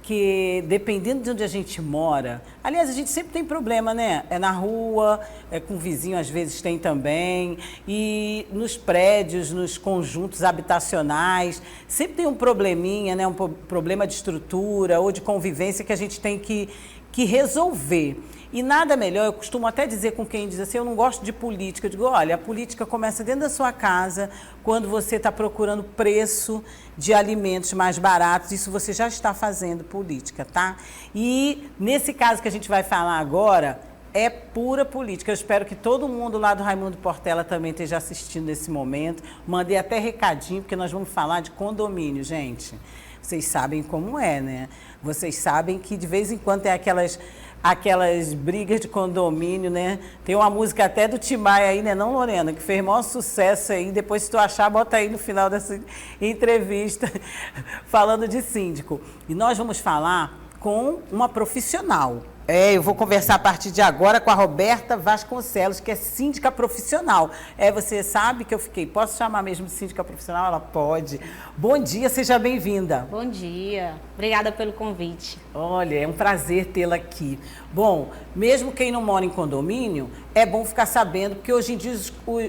porque dependendo de onde a gente mora, aliás, a gente sempre tem problema, né? É na rua, é com o vizinho, às vezes tem também, e nos prédios, nos conjuntos habitacionais, sempre tem um probleminha, né? Um problema de estrutura ou de convivência que a gente tem que resolver. E nada melhor, eu costumo até dizer com quem diz assim, eu não gosto de política. Eu digo, olha, a política começa dentro da sua casa, quando você está procurando preço de alimentos mais baratos, isso você já está fazendo política, tá? E nesse caso que a gente vai falar agora, é pura política. Eu espero que todo mundo lá do Raimundo Portela também esteja assistindo nesse momento. Mandei até recadinho, porque nós vamos falar de condomínio, gente. Vocês sabem como é, né? Vocês sabem que de vez em quando tem aquelas brigas de condomínio, né? Tem uma música até do Tim Maia aí, né, não, Lorena? Que fez maior sucesso aí. Depois, se tu achar, bota aí no final dessa entrevista, falando de síndico. E nós vamos falar com uma profissional. Eu vou conversar a partir de agora com a Roberta Vasconcelos, que é síndica profissional. Você sabe que eu fiquei, posso chamar mesmo de síndica profissional? Ela pode. Bom dia, seja bem-vinda. Bom dia, obrigada pelo convite. Olha, é um prazer tê-la aqui. Bom, mesmo quem não mora em condomínio, é bom ficar sabendo, porque hoje em dia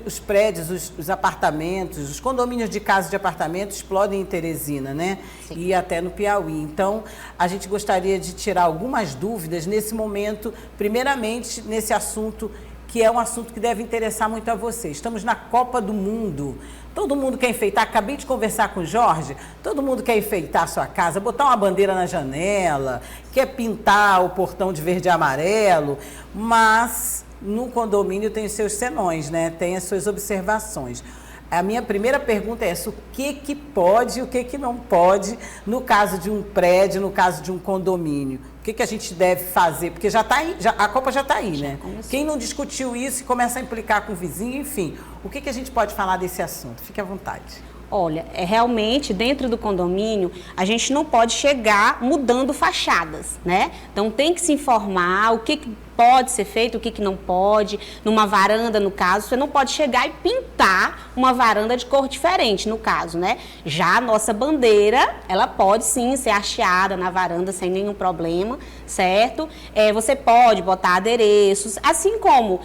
os prédios, os apartamentos, os condomínios de casa de apartamento explodem em Teresina, né? Sim. E até no Piauí. Então, a gente gostaria de tirar algumas dúvidas nesse momento, primeiramente nesse assunto, que é um assunto que deve interessar muito a você. Estamos na Copa do Mundo. Todo mundo quer enfeitar, acabei de conversar com o Jorge, todo mundo quer enfeitar a sua casa, botar uma bandeira na janela, quer pintar o portão de verde e amarelo, mas no condomínio tem os seus senões, né? Tem as suas observações. A minha primeira pergunta é essa: o que pode e o que não pode no caso de um prédio, no caso de um condomínio? O que a gente deve fazer? Porque já está aí, a Copa já está aí, né? Quem não discutiu isso e começa a implicar com o vizinho, enfim. O que a gente pode falar desse assunto? Fique à vontade. Olha, realmente dentro do condomínio a gente não pode chegar mudando fachadas, né? Então tem que se informar o que pode ser feito, o que não pode. Numa varanda, no caso, você não pode chegar e pintar uma varanda de cor diferente, no caso, né? Já a nossa bandeira, ela pode sim ser hasteada na varanda sem nenhum problema, certo? Você pode botar adereços, assim como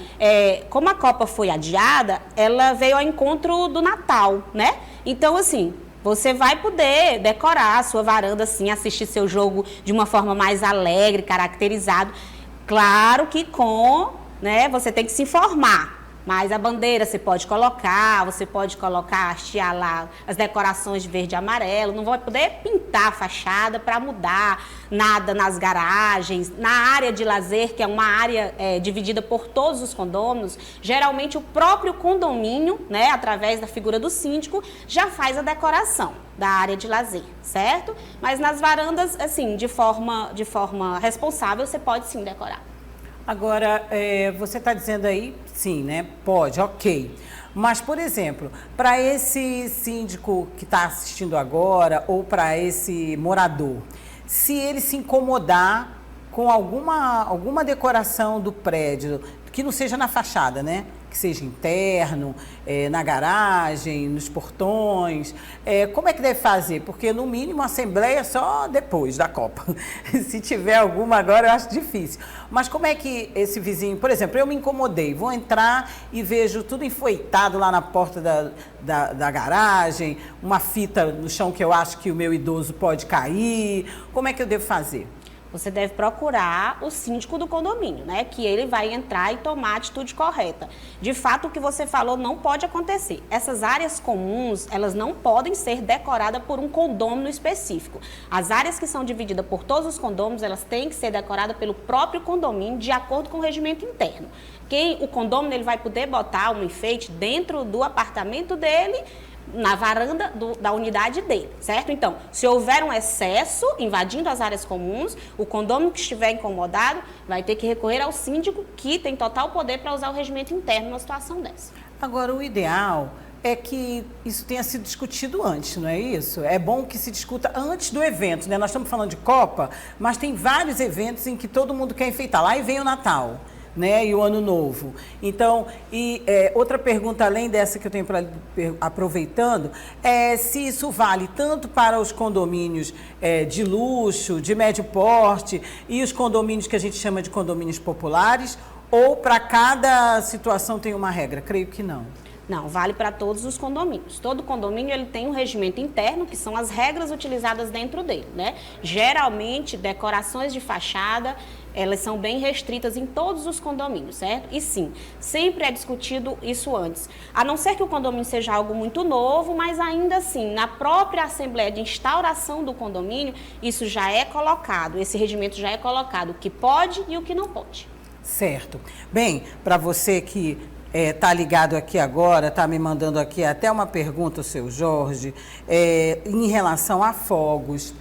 a Copa foi adiada, ela veio ao encontro do Natal, né? Então, assim, você vai poder decorar a sua varanda, assim, assistir seu jogo de uma forma mais alegre, caracterizado. Claro que você tem que se informar. Mas a bandeira você pode colocar, hastear lá as decorações de verde e amarelo, não vai poder pintar a fachada para mudar nada nas garagens, na área de lazer, que é uma área dividida por todos os condôminos. Geralmente o próprio condomínio, né, através da figura do síndico, já faz a decoração da área de lazer, certo? Mas nas varandas, assim, de forma responsável, você pode sim decorar. Agora, você está dizendo aí, sim, né? Pode, ok. Mas, por exemplo, para esse síndico que está assistindo agora ou para esse morador, se ele se incomodar com alguma decoração do prédio, que não seja na fachada, né? Que seja interno, na garagem, nos portões, como é que deve fazer? Porque, no mínimo, a assembleia só depois da Copa. Se tiver alguma agora, eu acho difícil. Mas como é que esse vizinho... Por exemplo, eu me incomodei, vou entrar e vejo tudo enfoitado lá na porta da garagem, uma fita no chão que eu acho que o meu idoso pode cair. Como é que eu devo fazer? Você deve procurar o síndico do condomínio, né? Que ele vai entrar e tomar a atitude correta. De fato, o que você falou não pode acontecer. Essas áreas comuns, elas não podem ser decoradas por um condômino específico. As áreas que são divididas por todos os condôminos, elas têm que ser decoradas pelo próprio condomínio, de acordo com o regimento interno. O condomínio ele vai poder botar um enfeite dentro do apartamento dele, na varanda da unidade dele, certo? Então, se houver um excesso invadindo as áreas comuns, o condômino que estiver incomodado vai ter que recorrer ao síndico, que tem total poder para usar o regimento interno numa situação dessa. Agora, o ideal é que isso tenha sido discutido antes, não é isso? É bom que se discuta antes do evento, né? Nós estamos falando de Copa, mas tem vários eventos em que todo mundo quer enfeitar. Lá e vem o Natal. né, e o Ano Novo. Então, outra pergunta além dessa que eu tenho aproveitando, é se isso vale tanto para os condomínios de luxo, de médio porte e os condomínios que a gente chama de condomínios populares, ou para cada situação tem uma regra? Creio que não. Não, vale para todos os condomínios. Todo condomínio ele tem um regimento interno, que são as regras utilizadas dentro dele, né? Geralmente, decorações de fachada, elas são bem restritas em todos os condomínios, certo? E sim, sempre é discutido isso antes. A não ser que o condomínio seja algo muito novo, mas ainda assim, na própria assembleia de instauração do condomínio, isso já é colocado, esse regimento já é colocado, o que pode e o que não pode. Certo. Bem, para você que está ligado aqui agora, está me mandando aqui até uma pergunta, o seu Jorge, em relação a fogos.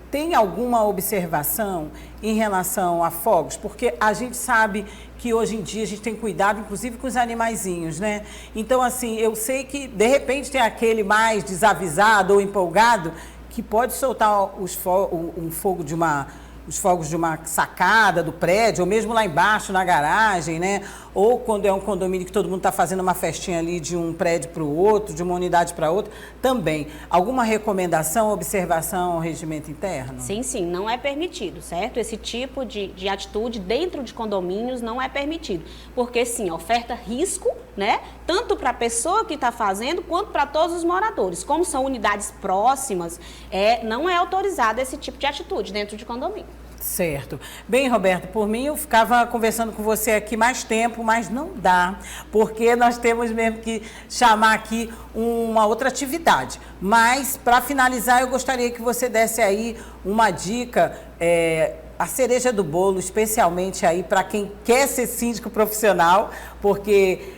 Tem alguma observação em relação a fogos? Porque a gente sabe que hoje em dia a gente tem cuidado, inclusive com os animaizinhos, né? Então, assim, eu sei que de repente tem aquele mais desavisado ou empolgado que pode soltar os fogos de uma sacada do prédio, ou mesmo lá embaixo na garagem, né? Ou quando é um condomínio que todo mundo está fazendo uma festinha ali de um prédio para o outro, de uma unidade para outra, também. Alguma recomendação, observação ao regimento interno? Sim, sim, não é permitido, certo? Esse tipo de atitude dentro de condomínios não é permitido. Porque, sim, oferta risco, né? Tanto para a pessoa que está fazendo, quanto para todos os moradores. Como são unidades próximas, não é autorizado esse tipo de atitude dentro de condomínio. Certo. Bem, Roberto, por mim eu ficava conversando com você aqui mais tempo, mas não dá, porque nós temos mesmo que chamar aqui uma outra atividade. Mas, para finalizar, eu gostaria que você desse aí uma dica, a cereja do bolo, especialmente aí para quem quer ser síndico profissional, porque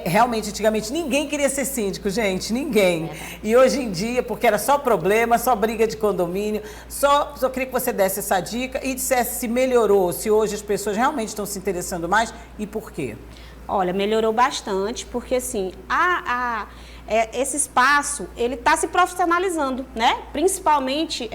realmente, antigamente, ninguém queria ser síndico, gente, ninguém. E hoje em dia, porque era só problema, só briga de condomínio, só queria que você desse essa dica e dissesse se melhorou, se hoje as pessoas realmente estão se interessando mais e por quê. Olha, melhorou bastante, porque assim, esse espaço, ele está se profissionalizando, né? Principalmente,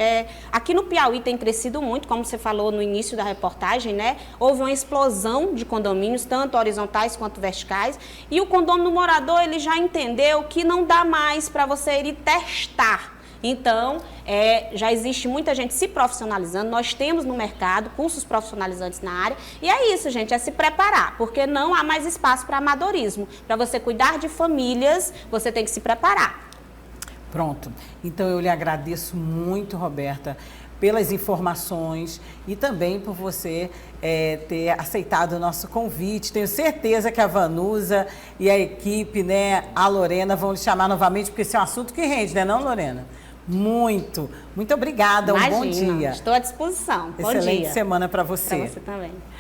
aqui no Piauí tem crescido muito, como você falou no início da reportagem, né? Houve uma explosão de condomínios, tanto horizontais quanto verticais, e o condomínio morador, ele já entendeu que não dá mais para você ir testar. Então, já existe muita gente se profissionalizando, nós temos no mercado cursos profissionalizantes na área, e é isso, gente, é se preparar, porque não há mais espaço para amadorismo. Para você cuidar de famílias, você tem que se preparar. Pronto. Então, eu lhe agradeço muito, Roberta, pelas informações e também por você ter aceitado o nosso convite. Tenho certeza que a Vanusa e a equipe, né, a Lorena, vão lhe chamar novamente, porque esse é um assunto que rende, né, não, Lorena? Muito obrigada. Imagina, um bom dia. Estou à disposição. Bom dia. Excelente semana para você. Para você também.